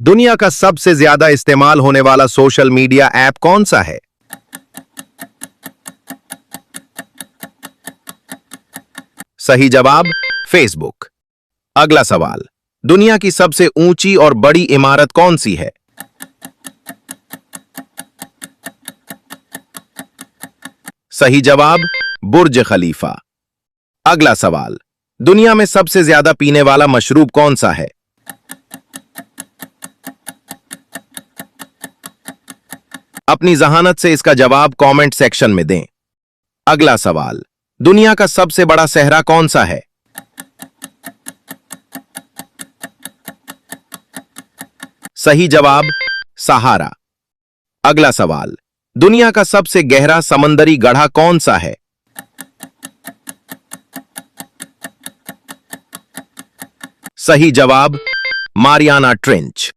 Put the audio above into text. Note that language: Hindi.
दुनिया का सबसे ज्यादा इस्तेमाल होने वाला सोशल मीडिया ऐप कौन सा है? सही जवाब फेसबुक। अगला सवाल, दुनिया की सबसे ऊंची और बड़ी इमारत कौन सी है? सही जवाब बुर्ज खलीफा। अगला सवाल, दुनिया में सबसे ज्यादा पीने वाला मशरूब कौन सा है? अपनी जहानत से इसका जवाब कमेंट सेक्शन में दें। अगला सवाल, दुनिया का सबसे बड़ा सहरा कौन सा है? सही जवाब सहारा। अगला सवाल, दुनिया का सबसे गहरा समंदरी गड्ढा कौन सा है? सही जवाब मारियाना ट्रेंच।